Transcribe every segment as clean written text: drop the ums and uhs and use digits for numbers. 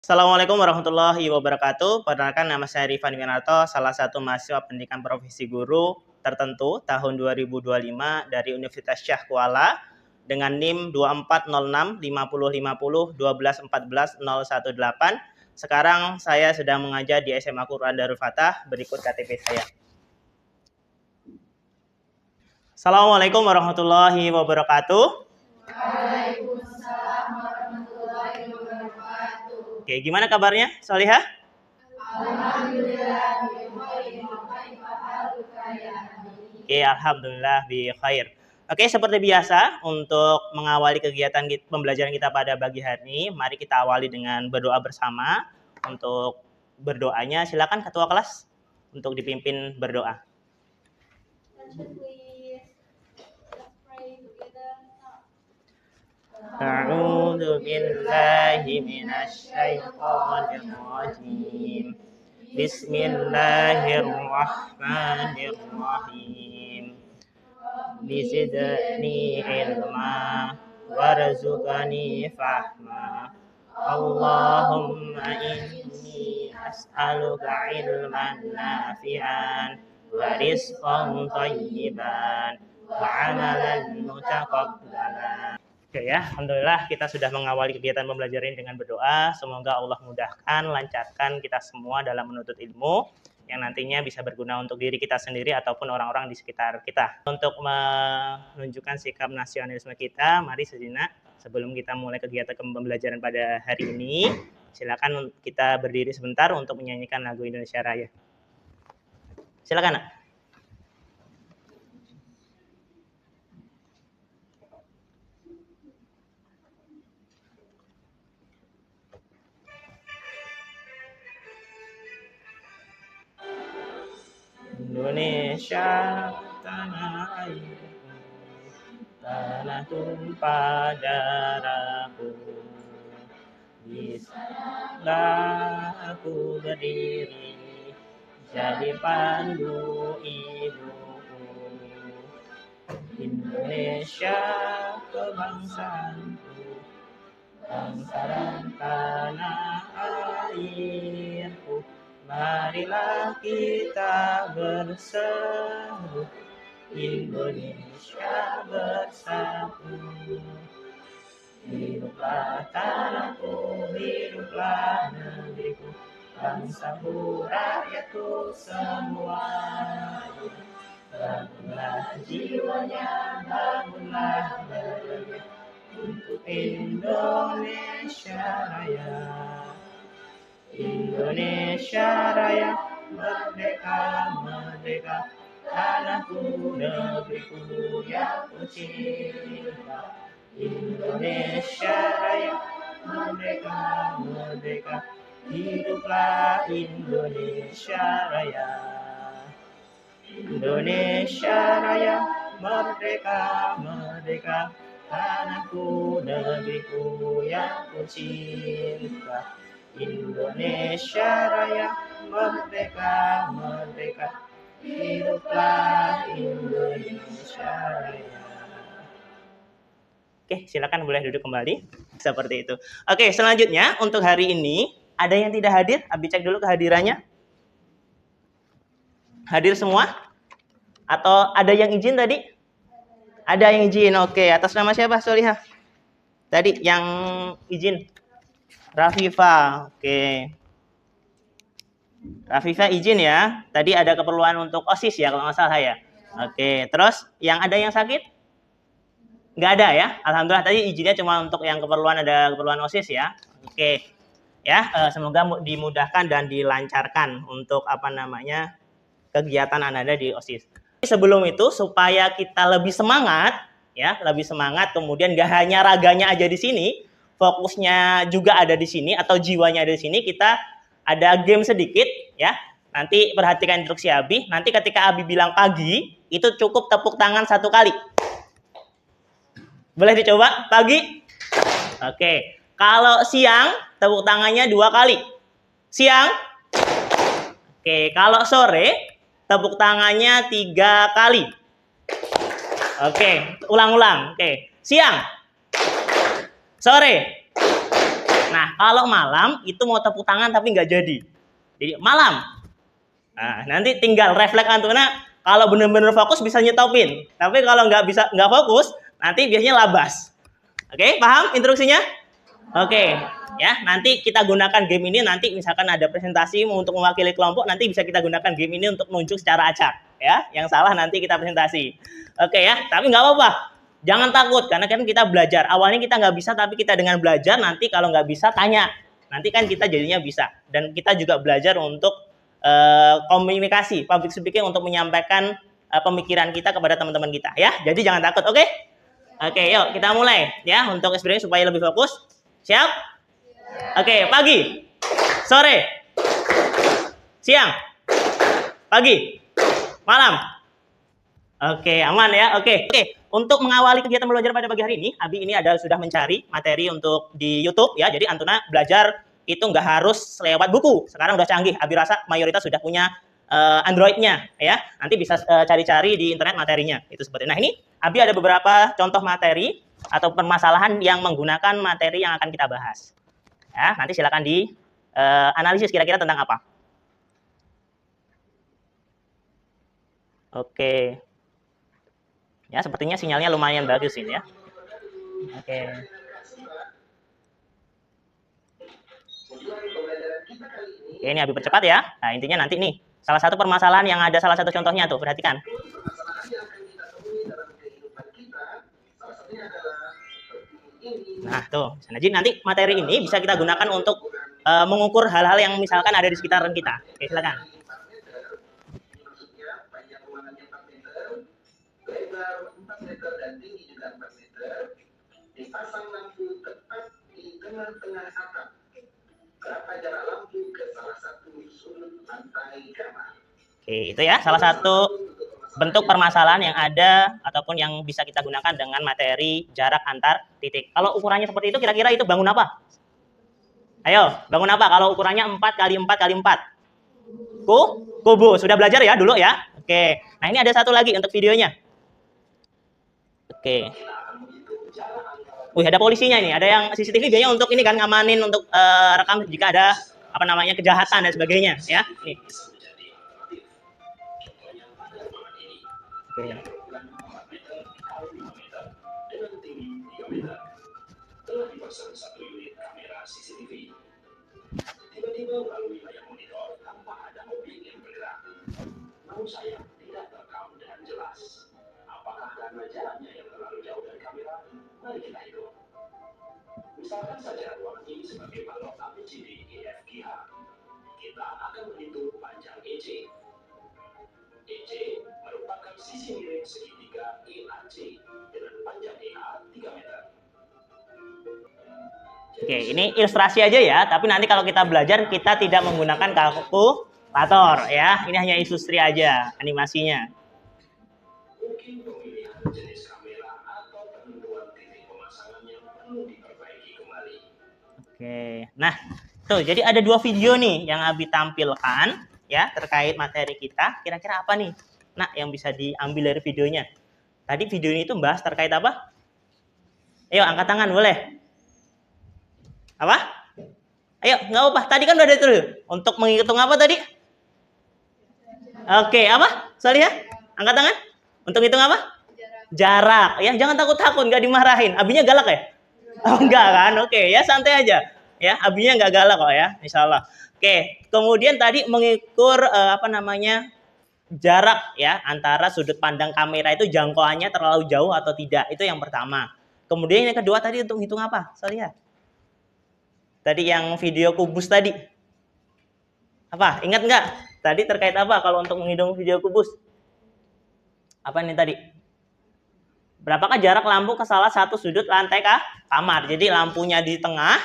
Assalamualaikum warahmatullahi wabarakatuh. Perkenalkan nama saya Rifan Winarto, salah satu mahasiswa pendidikan profesi guru tertentu tahun 2025 dari Universitas Syah Kuala dengan NIM 2406505012141018. Sekarang saya sedang mengajar di SMA Quran Darul Fatah. Berikut KTP saya. Assalamualaikum warahmatullahi wabarakatuh. Waalaikumsalam warahmatullahi wabarakatuh. Oke, gimana kabarnya, Solihah? Alhamdulillah, Oke, alhamdulillah bi khair. Oke, seperti biasa untuk mengawali kegiatan pembelajaran kita pada pagi hari ini, mari kita awali dengan berdoa bersama. Untuk berdoanya silakan ketua kelas untuk dipimpin berdoa. A'udzu billahi minasy syaithanir rajim. Bismillahirrahmanirrahim. Bizidni ilma warzuqni fahma. Allahumma inni as'aluka ilman nafi'an wa rizqan thayyiban wa amalan mutaqabbalan. Oke ya, alhamdulillah kita sudah mengawali kegiatan pembelajaran dengan berdoa. Semoga Allah mudahkan, lancarkan kita semua dalam menuntut ilmu yang nantinya bisa berguna untuk diri kita sendiri ataupun orang-orang di sekitar kita. Untuk menunjukkan sikap nasionalisme kita, mari sejenak sebelum kita mulai kegiatan pembelajaran pada hari ini, silakan kita berdiri sebentar untuk menyanyikan lagu Indonesia Raya. Silakan, Nak. Indonesia tanah airku, tanah tumpah darahku, di sanalah aku berdiri, jadi pandu ibuku. Indonesia kebangsaanku, bangsa dan tanah airku. Marilah kita berseru, Indonesia bersatu. Hiduplah tanahku, hiduplah negeriku, bangsaku, rakyatku semua. Bangunlah jiwanya, bangunlah bergerak untuk Indonesia Raya. Indonesia Raya, merdeka, merdeka, tanahku, negeriku yang ku cinta. Indonesia Raya, merdeka, merdeka, hiduplah Indonesia Raya. Indonesia Raya, merdeka, merdeka, tanahku, negeriku yang ku cinta. Indonesia Raya, merdeka, merdeka, hiduplah Indonesia Raya. Oke, silakan boleh duduk kembali. Seperti itu. Oke, selanjutnya untuk hari ini ada yang tidak hadir? Abi cek dulu kehadirannya. Hadir semua? Atau ada yang izin tadi? Ada yang izin. Oke, atas nama siapa, Solihah? Tadi yang izin. Rafifa, oke. Rafifa izin ya. Tadi ada keperluan untuk OSIS ya kalau nggak salah ya. Oke, terus yang ada yang sakit? Nggak ada ya. Alhamdulillah tadi izinnya cuma untuk yang ada keperluan OSIS ya. Oke. Ya, semoga dimudahkan dan dilancarkan untuk kegiatan Anda di OSIS. Sebelum itu supaya kita lebih semangat ya, kemudian nggak hanya raganya aja di sini, fokusnya juga ada di sini atau jiwanya ada di sini, kita ada game sedikit ya. Nanti perhatikan instruksi Abi. Nanti ketika Abi bilang pagi, itu cukup tepuk tangan 1 kali. Boleh dicoba pagi? Oke. Kalau siang, tepuk tangannya 2 kali. Siang? Oke. Kalau sore, tepuk tangannya 3 kali. Oke. Ulang-ulang. Oke. Siang? Sore? Nah, kalau malam itu mau tepuk tangan tapi nggak jadi. Jadi malam. Nah, nanti tinggal refleks Antuna. Kalau benar-benar fokus bisa nyetopin. Tapi kalau nggak fokus, nanti biasanya labas. Oke, paham instruksinya? Oke, ya. Nanti kita gunakan game ini. Nanti misalkan ada presentasi untuk mewakili kelompok, nanti bisa kita gunakan game ini untuk menunjuk secara acak. Ya, yang salah nanti kita presentasi. Oke ya, tapi nggak apa-apa. Jangan takut, karena kan kita belajar. Awalnya kita nggak bisa, tapi kita dengan belajar nanti kalau nggak bisa tanya. Nanti kan kita jadinya bisa. Dan kita juga belajar untuk komunikasi, public speaking untuk menyampaikan pemikiran kita kepada teman-teman kita ya. Jadi jangan takut, oke? Oke, yuk kita mulai ya untuk experience supaya lebih fokus. Siap? Oke, pagi, sore, siang, pagi, malam. Oke, aman ya. Oke. Untuk mengawali kegiatan belajar pada pagi hari ini, Abi ini sudah mencari materi untuk di YouTube ya. Jadi Antuna belajar itu nggak harus lewat buku. Sekarang udah canggih. Abi rasa mayoritas sudah punya Android-nya ya. Nanti bisa cari-cari di internet materinya. Itu seperti. Nah, ini Abi ada beberapa contoh materi atau permasalahan yang menggunakan materi yang akan kita bahas. Ya, nanti silakan di analisis kira-kira tentang apa. Oke. Ya, sepertinya sinyalnya lumayan bagus ini ya. Oke. Oke, ini Abi percepat ya. Nah, intinya nanti nih, salah satu permasalahan yang ada salah satu contohnya tuh, perhatikan. Nah, tuh. Jadi nanti materi ini bisa kita gunakan untuk mengukur hal-hal yang misalkan ada di sekitaran kita. Oke, silakan. Lebar 4 meter dan tinggi juga 4 meter, dipasang lampu tepat di tengah-tengah atap. Berapa jarak lampu ke salah satu sudut lantai kamar? Oke, itu ya salah satu bentuk permasalahan yang ada ataupun yang bisa kita gunakan dengan materi jarak antar titik. Kalau ukurannya seperti itu, kira-kira itu bangun apa? Ayo, bangun apa kalau ukurannya 4 kali 4 kali 4? Kubu. Sudah belajar ya dulu ya? Oke. Nah, ini ada satu lagi untuk videonya. Oke. Wih, ada polisinya ini. Ada yang CCTV biasanya untuk ini kan ngamanin untuk rekam jika ada kejahatan dan sebagainya ya. Nih. Oke. Tiba-tiba melalui layar monitor tanpa ada objek yang bergerak. Namun sayang tidak terekam dengan jelas. Apakah karena jaraknya yang terlalu jauh dari kamera? Mari kita hitung. Misalkan saja ruangan ini sebagai balok ABCD EFGH. Kita akan menghitung panjang EC. EC merupakan sisi miring segitiga EAC dengan panjang EA 3 meter. Oke, ini ilustrasi aja ya, tapi nanti kalau kita belajar kita tidak menggunakan kalkulator ya. Ini hanya ilustrasi aja animasinya. Mungkin pemilihan jenis kamera atau penentuan titik pemasangan yang perlu diperbaiki kembali. Oke, nah tuh jadi ada 2 video nih yang Abi tampilkan ya terkait materi kita. Kira-kira apa nih? Nah, yang bisa diambil dari videonya. Tadi video ini tuh bahas terkait apa? Ayo angkat tangan boleh. Apa? Ayo, nggak apa-apa. Tadi kan udah ada tuh. Untuk menghitung apa tadi? Oke, apa? Sorry ya. Angkat tangan. Untuk hitung apa? Jarak. Ya, jangan takut-takut, nggak dimarahin. Abinya galak ya? Oh, enggak kan? Oke, ya santai aja. Ya, abinya nggak galak kok ya, insyaallah. Oke, kemudian tadi mengukur jarak ya antara sudut pandang kamera itu jangkauannya terlalu jauh atau tidak. Itu yang pertama. Kemudian yang kedua tadi untuk hitung apa? Sorry ya. Tadi yang video kubus tadi. Apa? Ingat nggak? Tadi terkait apa kalau untuk menghitung video kubus? Apa ini tadi? Berapakah jarak lampu ke salah satu sudut lantai kamar? Jadi lampunya di tengah,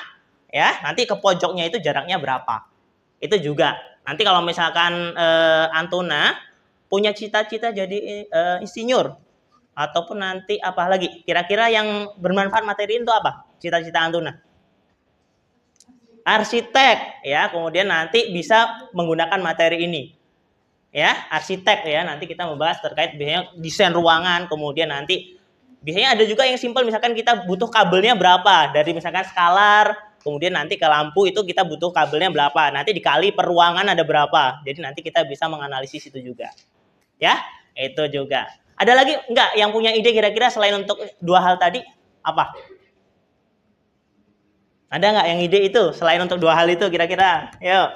ya. Nanti ke pojoknya itu jaraknya berapa? Itu juga. Nanti kalau misalkan Antuna punya cita-cita jadi insinyur ataupun nanti apa lagi? Kira-kira yang bermanfaat materi itu apa? Cita-cita Antuna? Arsitek ya, kemudian nanti bisa menggunakan materi ini ya, arsitek ya. Nanti kita membahas terkait biasanya desain ruangan, kemudian nanti biasanya ada juga yang simpel, misalkan kita butuh kabelnya berapa dari misalkan skalar kemudian nanti ke lampu itu kita butuh kabelnya berapa, nanti dikali per ruangan ada berapa, jadi nanti kita bisa menganalisis itu juga. Ya, itu juga. Ada lagi enggak yang punya ide kira-kira selain untuk dua hal tadi? Apa? Ada nggak yang ide itu selain untuk dua hal itu kira-kira? Yuk.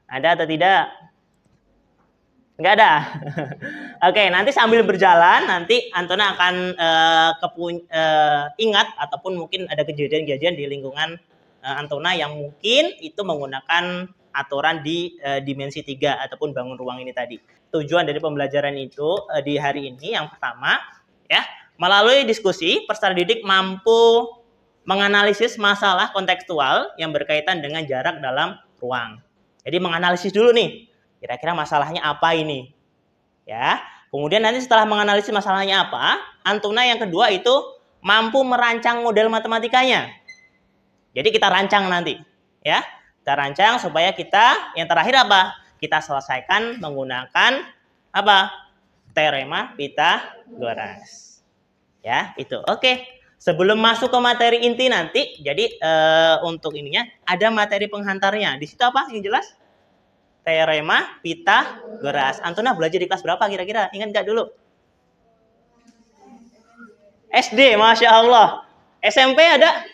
Ada atau tidak? Nggak ada. Oke, nanti sambil berjalan nanti Antona akan ingat ataupun mungkin ada kejadian-kejadian di lingkungan Antona yang mungkin itu menggunakan aturan di dimensi 3 ataupun bangun ruang ini tadi. Tujuan dari pembelajaran itu di hari ini yang pertama ya, melalui diskusi peserta didik mampu menganalisis masalah kontekstual yang berkaitan dengan jarak dalam ruang. Jadi menganalisis dulu nih, kira-kira masalahnya apa ini? Ya. Kemudian nanti setelah menganalisis masalahnya apa, Antona yang kedua itu mampu merancang model matematikanya. Jadi kita rancang nanti, ya. Kita rancang supaya kita yang terakhir apa? Kita selesaikan menggunakan apa? Teorema Pythagoras. Ya, itu. Oke. Sebelum masuk ke materi inti nanti, jadi untuk ininya ada materi penghantarnya. Di situ apa yang jelas? Teorema Pythagoras. Antona belajar di kelas berapa kira-kira? Ingat nggak dulu? SD, Masya Allah. SMP ada?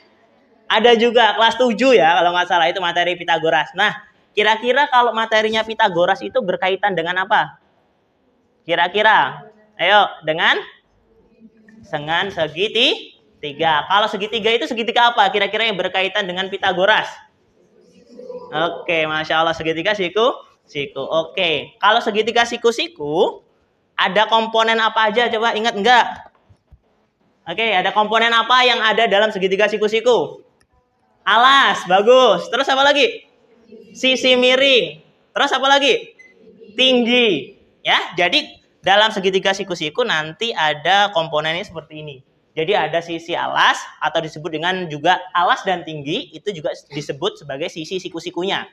Ada juga, kelas 7 ya, kalau nggak salah itu materi Pythagoras. Nah, kira-kira kalau materinya Pythagoras itu berkaitan dengan apa? Kira-kira? Ayo, dengan segitiga. Kalau segitiga itu segitiga apa? Kira-kira yang berkaitan dengan Pythagoras? Oke, Masya Allah, segitiga siku. Oke, kalau segitiga siku, ada komponen apa aja? Coba ingat enggak? Oke, ada komponen apa yang ada dalam segitiga siku? Alas, bagus. Terus apa lagi? Sisi miring. Terus apa lagi? Tinggi. Ya, jadi dalam segitiga siku nanti ada komponennya seperti ini. Jadi ada sisi alas atau disebut dengan juga alas dan tinggi, itu juga disebut sebagai sisi siku-sikunya.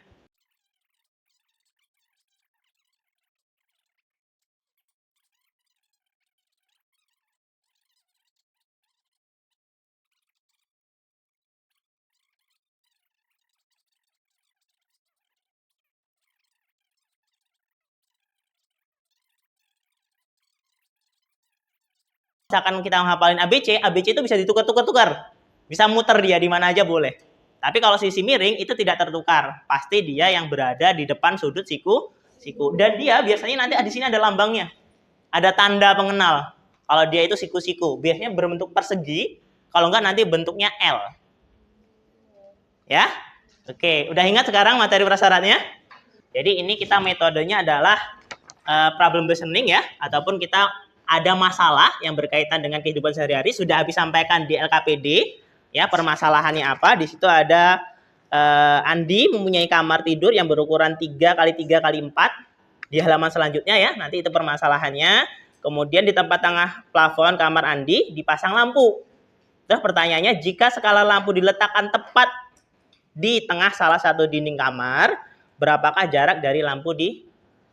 Misalkan kita menghafalin ABC itu bisa ditukar-tukar. Bisa muter dia di mana aja boleh. Tapi kalau sisi miring itu tidak tertukar. Pasti dia yang berada di depan sudut siku. Dan dia biasanya nanti di sini ada lambangnya. Ada tanda pengenal. Kalau dia itu siku. Biasanya berbentuk persegi. Kalau enggak nanti bentuknya L. Ya? Oke, udah ingat sekarang materi prasyaratnya? Jadi ini kita metodenya adalah problem listening ya. Ataupun kita ada masalah yang berkaitan dengan kehidupan sehari-hari, sudah habis sampaikan di LKPD, ya permasalahannya apa. Di situ ada Andi mempunyai kamar tidur yang berukuran 3x3x4 di halaman selanjutnya ya, nanti itu permasalahannya. Kemudian di tempat tengah plafon kamar Andi dipasang lampu. Terus pertanyaannya, jika skala lampu diletakkan tepat di tengah salah satu dinding kamar, berapakah jarak dari lampu di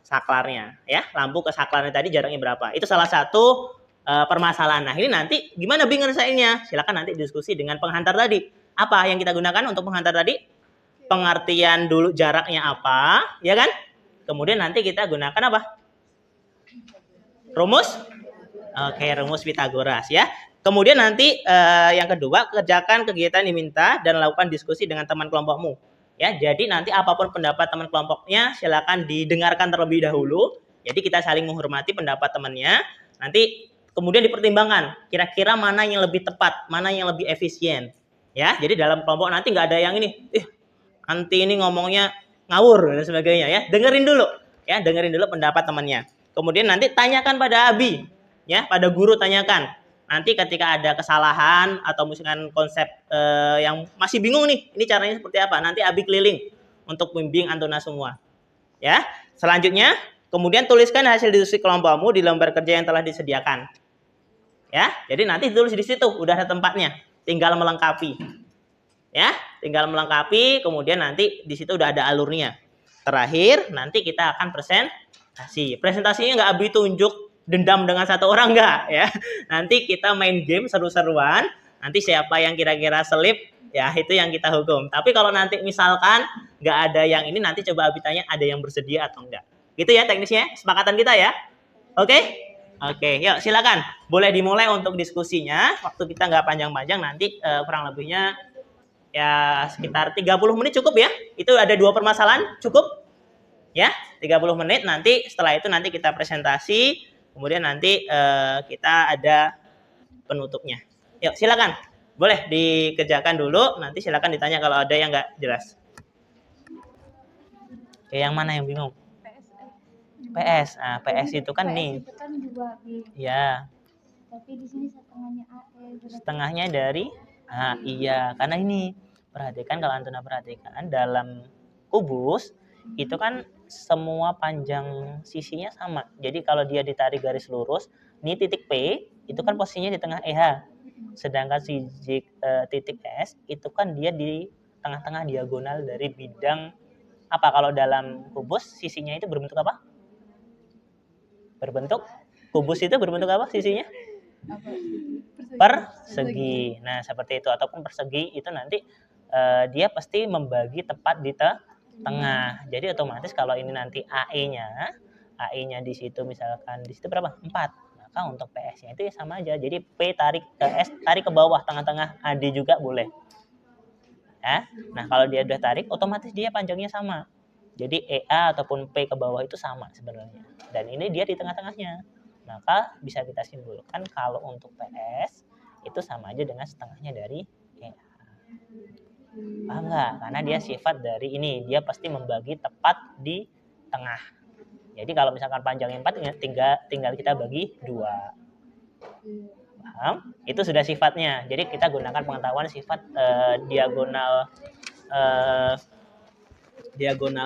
saklarnya ya, lampu ke saklarnya tadi jaraknya berapa? Itu salah satu permasalahan. Nah, ini nanti gimana ngerjainnya? Silakan nanti diskusi dengan penghantar tadi. Apa yang kita gunakan untuk penghantar tadi? Pengertian dulu jaraknya apa, ya kan? Kemudian nanti kita gunakan apa? Rumus? Oke, rumus Pythagoras ya. Kemudian nanti yang kedua, kerjakan kegiatan diminta dan lakukan diskusi dengan teman kelompokmu. Ya, jadi nanti apapun pendapat teman kelompoknya silakan didengarkan terlebih dahulu. Jadi kita saling menghormati pendapat temannya. Nanti kemudian dipertimbangkan kira-kira mana yang lebih tepat, mana yang lebih efisien. Ya, jadi dalam kelompok nanti nggak ada yang ini, nanti ini ngomongnya ngawur dan sebagainya ya. Dengerin dulu pendapat temannya. Kemudian nanti tanyakan pada Abi, ya, pada guru tanyakan. Nanti ketika ada kesalahan atau misalkan konsep yang masih bingung nih, ini caranya seperti apa? Nanti Abi keliling untuk membimbing Antona semua. Ya. Selanjutnya, kemudian tuliskan hasil diskusi kelompokmu di lembar kerja yang telah disediakan. Ya. Jadi nanti tulis di situ, udah ada tempatnya, tinggal melengkapi. Ya, tinggal melengkapi, kemudian nanti di situ udah ada alurnya. Terakhir, nanti kita akan presentasi. Presentasinya nggak Abi tunjuk dendam dengan satu orang enggak ya. Nanti kita main game seru-seruan. Nanti siapa yang kira-kira selip, ya itu yang kita hukum. Tapi kalau nanti misalkan nggak ada yang ini, nanti coba Abi tanya ada yang bersedia atau enggak. Gitu ya teknisnya, sepakatan kita ya. Oke? Oke, yuk silakan. Boleh dimulai untuk diskusinya. Waktu kita nggak panjang-panjang, nanti kurang lebihnya ya sekitar 30 menit cukup ya. Itu ada 2 permasalahan, cukup? Ya, 30 menit. Nanti setelah itu nanti kita presentasi, kemudian nanti kita ada penutupnya. Yuk, silakan. Boleh dikerjakan dulu, nanti silakan ditanya kalau ada yang nggak jelas. Oke, yang mana yang bingung? PS. Nah, PS itu kan nih. Itu kan 2B. Ya. Tapi di sini setengahnya AE. Setengahnya dari iya, karena ini perhatikan kalau Antuna perhatikan dalam kubus itu kan semua panjang sisinya sama. Jadi kalau dia ditarik garis lurus, ini titik P itu kan posisinya di tengah EH. Sedangkan si titik S itu kan dia di tengah-tengah diagonal dari bidang apa? Kalau dalam kubus sisinya itu berbentuk apa? Berbentuk kubus itu berbentuk apa sisinya? Persegi. Nah, seperti itu. Ataupun persegi itu nanti dia pasti membagi tepat di tengah. Jadi otomatis kalau ini nanti AE-nya di situ misalkan di situ berapa? 4. Maka untuk PS-nya itu ya sama aja. Jadi P tarik ke S, tarik ke bawah tengah-tengah, AD juga boleh. Ya. Nah, kalau dia udah tarik otomatis dia panjangnya sama. Jadi EA ataupun P ke bawah itu sama sebenarnya. Dan ini dia di tengah-tengahnya. Maka bisa kita simpulkan kalau untuk PS itu sama aja dengan setengahnya dari EA. Paham nggak? Karena dia sifat dari ini, dia pasti membagi tepat di tengah. Jadi kalau misalkan panjangnya 4 tinggal kita bagi 2. Paham? Itu sudah sifatnya. Jadi kita gunakan pengetahuan sifat diagonal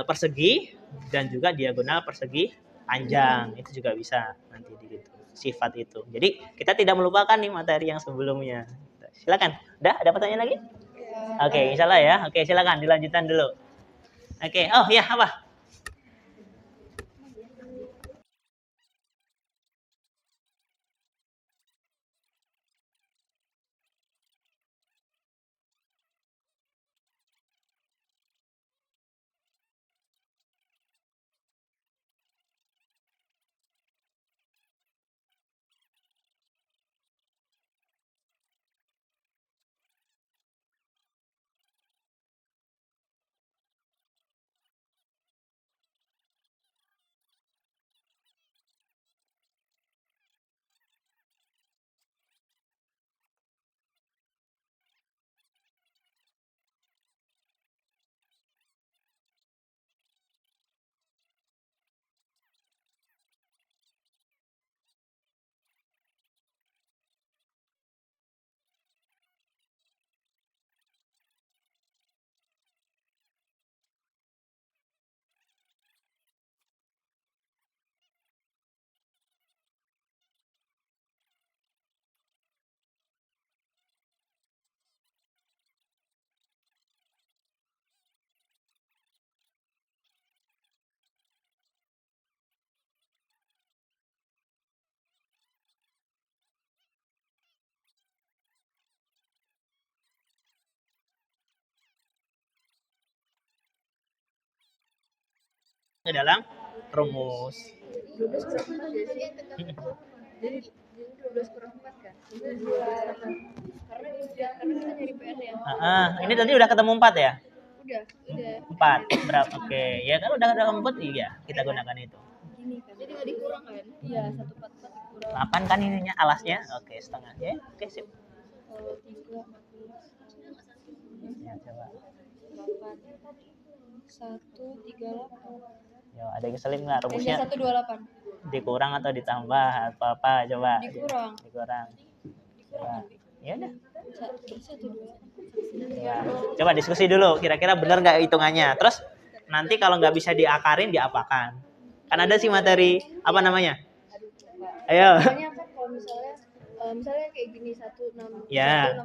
persegi dan juga diagonal persegi panjang. Itu juga bisa nanti gitu sifat itu. Jadi kita tidak melupakan nih materi yang sebelumnya. Silakan. Udah ada pertanyaan lagi? Oke, insyaallah ya. Oke, silakan dilanjutkan dulu. Oke. Oh ya, apa? Ke dalam rumus. 12 kurang 4 ya sih? Jadi 12 kurang 4 kan? Karena kita nyari PN ya. Ini tadi udah ketemu 4 ya? Udah. 4. Berapa? Oke. Ya kan udah ketemu 4, iya, kita gunakan itu. Gini kan. Jadi enggak dikurang kan? Iya, 144 dikurang. 8 kan ininya alasnya. Oke, setengahnya. Oke, sip. 3 Ya, coba. 8 138. Yo, ada yang keselip nggak rumusnya? 128. Dikurang atau ditambah apa coba? Dikurang. Coba. Ya udah. 128. Coba diskusi dulu. Kira-kira benar nggak hitungannya? Terus nanti kalau nggak bisa diakarin, diapakan? Kan ada sih materi apa namanya? Ayo. Makanya kan kalau misalnya kayak gini 1600 Ya.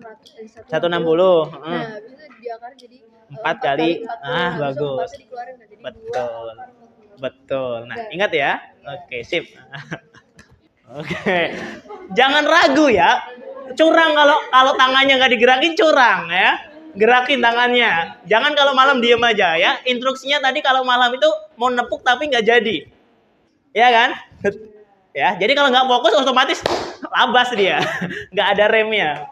160. 160. Nah, habis itu diakarin jadi 4 kali. Bagus. Dikeluarin, jadi Betul. Nah, ingat ya. Oke, sip. Oke. Jangan ragu ya. Curang kalau tangannya nggak digerakin, curang ya. Gerakin tangannya. Jangan kalau malam diem aja ya. Instruksinya tadi kalau malam itu mau nepuk tapi nggak jadi. Ya kan? Ya, jadi kalau nggak fokus otomatis labas dia. Nggak ada remnya.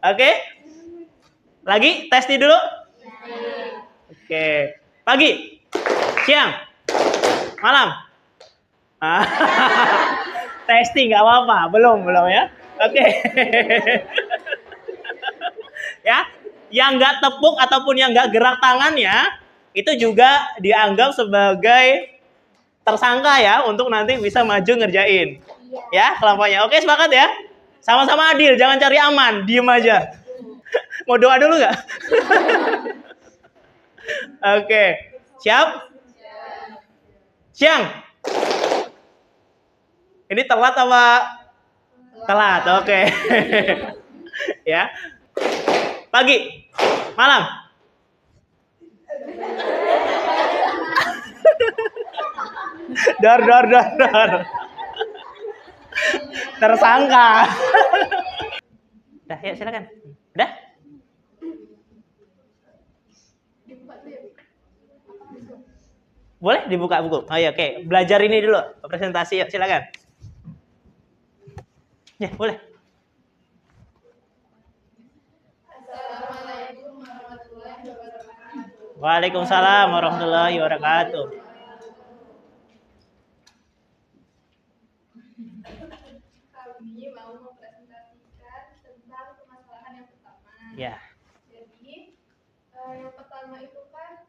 Oke? Lagi testi dulu. Oke. Pagi, siang, malam. Testing nggak apa-apa, belum ya. Oke. Ya, yang nggak tepuk ataupun yang nggak gerak tangannya itu juga dianggap sebagai tersangka ya untuk nanti bisa maju ngerjain. Ya, kelompoknya. Oke, sepakat ya? Sama-sama adil, jangan cari aman, diem aja. Mau doa dulu nggak? Oke, siap? Siang. Ini telat apa? Telat, oke. Ya. Pagi, malam. Dor. Tersangka. Udah, ya silakan. Udah? Boleh dibuka buku. Oh iya, oke. Belajar ini dulu, presentasi yuk, silakan. Ya, boleh. Waalaikumsalam warahmatullahi wabarakatuh. Kami mau mempresentasikan tentang permasalahan yang pertama. Ya. Jadi yang pertama itu kan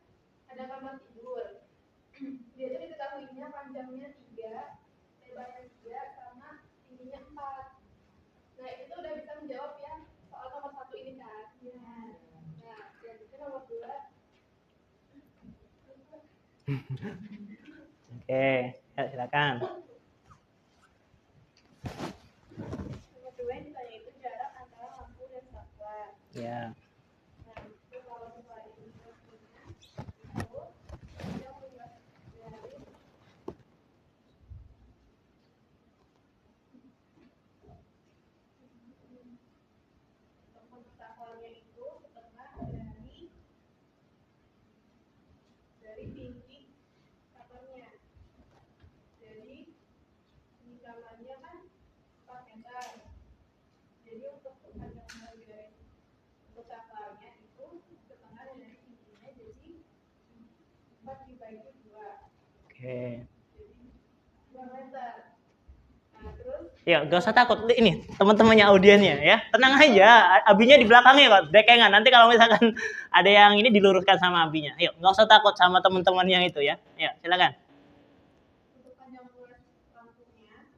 ada kamar tidur. Dia itu diketahuinya panjangnya 3, lebarnya 3, sama tingginya 4. Nah itu udah bisa menjawab ya soal nomor 1 ini kan. Nah selanjutnya nomor 2. Oke, ya, silakan. Nomor 2 yang ditanya itu jarak antara lampu dan saklar. Ya. Nah itu kalau misalnya ini itu yang membuat dari untuk saklarnya itu setengah dari tinggi kamarnya. Jadi di kamarnya kan 4 meter. Jadi untuk panjang bagian untuk saklarnya itu setengah dari tingginya, jadi 4 dibagi 2. Oke. Jadi 2 meter. Nah terus Ya, gak usah takut. Ini teman-temannya audiennya ya. Tenang aja. Abinya di belakangnya kok. Dekengan. Nanti kalau misalkan ada yang ini diluruskan sama abinya. Yuk, gak usah takut sama teman-teman yang itu ya. Yuk, silakan. untuk panjang luas lampunya,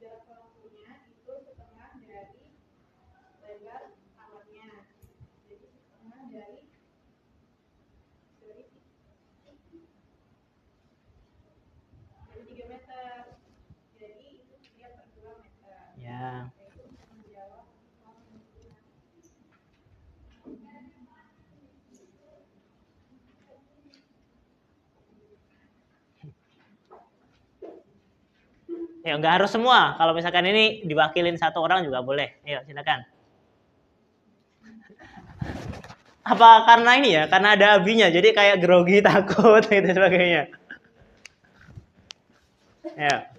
jarak lampunya itu setengah dari lebar kamarnya. Jadi setengah dari 3 meter. Jadi itu 3/2 meter. Ya. Itu menjawab Ya, nggak harus semua. Kalau misalkan ini diwakilin satu orang juga boleh. Ayo, silakan. Apa karena ini ya? Karena ada abinya, jadi kayak grogi, takut, gitu sebagainya. Ya.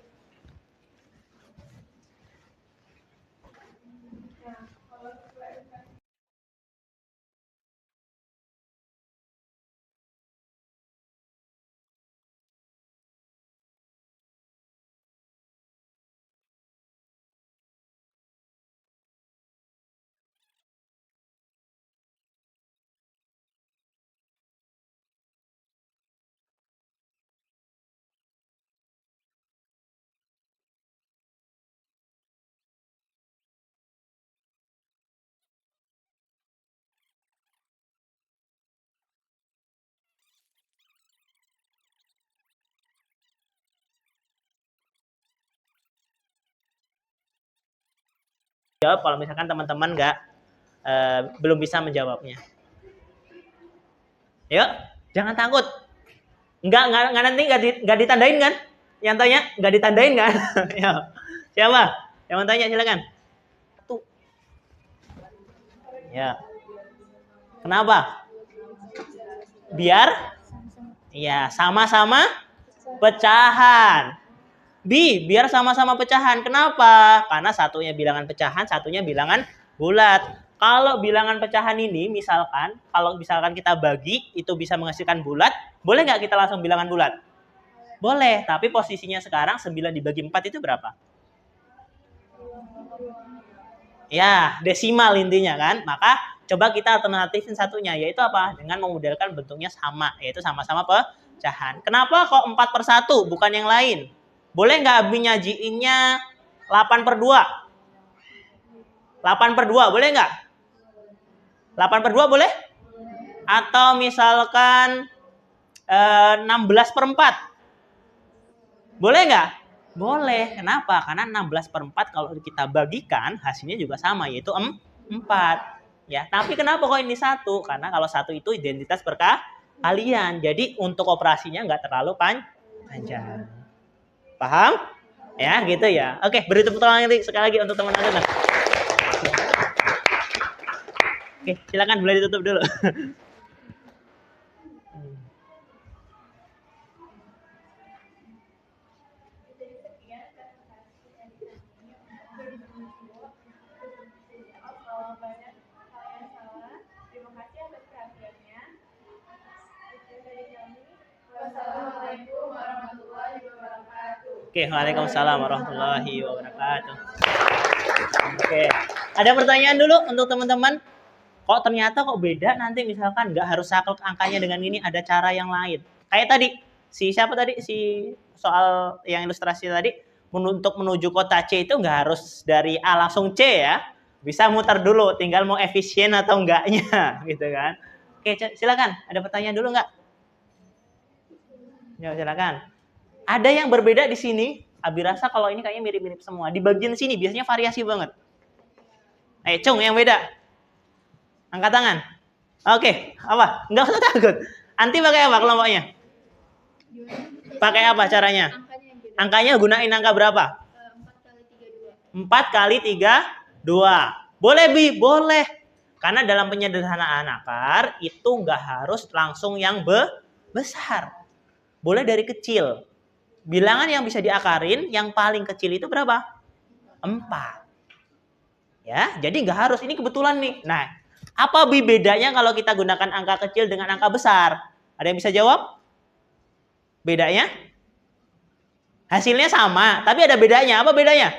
Jawab kalau misalkan teman-teman belum bisa menjawabnya. Yuk, jangan takut. Enggak nanti enggak ditandain kan? Yang tanya enggak ditandain kan? Ya. Siapa? Yang mau tanya silakan. Ya. Kenapa? Biar ya sama-sama pecahan. B, biar sama-sama pecahan. Kenapa? Karena satunya bilangan pecahan, satunya bilangan bulat. Kalau bilangan pecahan ini misalkan, kalau misalkan kita bagi, itu bisa menghasilkan bulat, boleh nggak kita langsung bilangan bulat? Boleh, tapi posisinya sekarang 9 dibagi 4 itu berapa? Ya, desimal intinya kan. Maka coba kita alternatifin satunya, yaitu apa? Dengan memodelkan bentuknya sama, yaitu sama-sama pecahan. Kenapa kok 4/1 bukan yang lain? Boleh nggak Abi nyajiinnya 8/2? 8/2 boleh nggak? 8/2 boleh? Atau misalkan 16/4? Boleh nggak? Boleh. Kenapa? Karena 16/4 kalau kita bagikan hasilnya juga sama, yaitu 4. Ya, tapi kenapa kok ini 1? Karena kalau 1 itu identitas perkalian. Jadi untuk operasinya nggak terlalu panjang. Paham? Ya, gitu ya. Oke, beri tepuk tangan sekali lagi untuk teman-teman. Oke, silakan boleh ditutup dulu. Wassalamualaikum warahmatullahi wabarakatuh. Oke, waalaikumsalam warahmatullahi wabarakatuh. Oke, ada pertanyaan dulu untuk teman-teman? Kok ternyata kok beda nanti misalkan nggak harus saklek angkanya dengan ini, ada cara yang lain. Kayak tadi, siapa tadi? Si soal yang ilustrasi tadi, untuk menuju kota C itu nggak harus dari A langsung C ya. Bisa muter dulu, tinggal mau efisien atau enggaknya, gitu kan. Oke, silakan. Ada pertanyaan dulu nggak? Ya, silakan. Ada yang berbeda di sini. Abi rasa kalau ini kayaknya mirip-mirip semua. Di bagian sini biasanya variasi banget. Cung, yang beda. Angkat tangan. Oke, apa? Enggak usah takut. Anti pakai apa kelompoknya? Pakai apa caranya? Angkanya gunain angka berapa? 4 kali 3, 2. Boleh, Bi? Boleh. Karena dalam penyederhanaan akar, itu nggak harus langsung yang besar. Boleh dari kecil. Bilangan yang bisa diakarin, yang paling kecil itu berapa? 4. Ya, jadi nggak harus. Ini kebetulan nih. Nah, apa bedanya kalau kita gunakan angka kecil dengan angka besar? Ada yang bisa jawab? Bedanya? Hasilnya sama, tapi ada bedanya. Apa bedanya?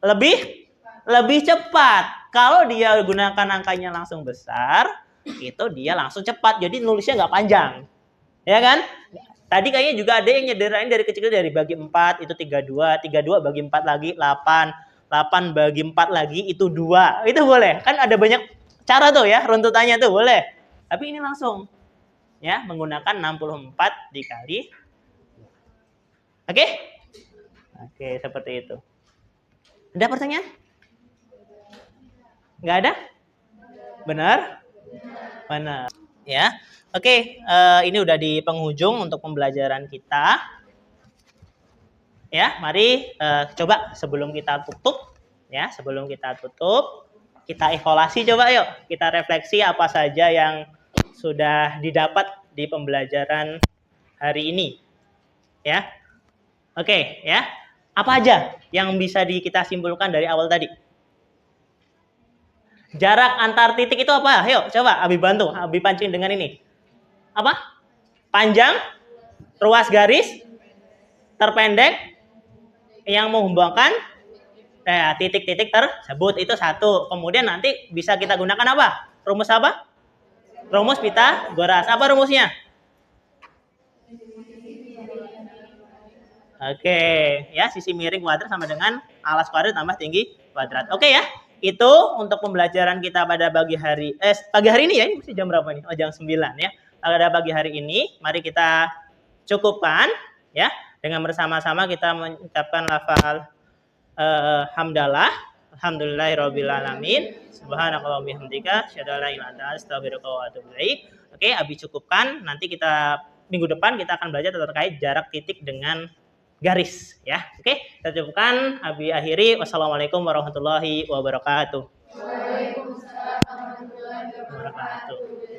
Lebih cepat. Kalau dia gunakan angkanya langsung besar, itu dia langsung cepat. Jadi nulisnya nggak panjang. Ya kan? Tadi kayaknya juga ada yang nyederain dari kecil, dari bagi 4 itu 32, 32 bagi 4 lagi 8, 8 bagi 4 lagi itu 2. Itu boleh. Kan ada banyak cara tuh ya, runtutannya tuh boleh. Tapi ini langsung ya menggunakan 64 dikali. Oke? Oke, seperti itu. Ada pertanyaan? Nggak ada? Benar? Benar. Ya. Oke, ini udah di penghujung untuk pembelajaran kita. Ya, mari coba sebelum kita tutup, kita evaluasi coba yuk. Kita refleksi apa saja yang sudah didapat di pembelajaran hari ini. Ya. Oke, ya. Apa aja yang bisa kita simpulkan dari awal tadi? Jarak antar titik itu apa? Ayo, coba Abi bantu, Abi pancing dengan ini. Apa? Panjang, ruas garis, terpendek, yang menghubungkan titik-titik tersebut itu 1. Kemudian nanti bisa kita gunakan apa? Rumus apa? Rumus Pitagoras. Apa rumusnya? Oke, ya sisi miring kuadrat sama dengan alas kuadrat tambah tinggi kuadrat. Oke ya. Itu untuk pembelajaran kita pada pagi hari ini ya. Ini mesti jam berapa nih? Oh, jam 9 ya. Pada pagi hari ini, mari kita cukupkan ya dengan bersama-sama kita mengucapkan lafal hamdalah, alhamdulillahirabbil alamin, subhanakallahumma bihamdika, asyhadu an la ilaha illa anta, astaghfiruka wa atubu ilaik. Oke, Abi cukupkan. Nanti kita minggu depan kita akan belajar terkait jarak titik dengan garis ya. Oke, kita cukupkan. Abi akhiri. Wassalamualaikum warahmatullahi wabarakatuh. Waalaikumsalam warahmatullahi wabarakatuh.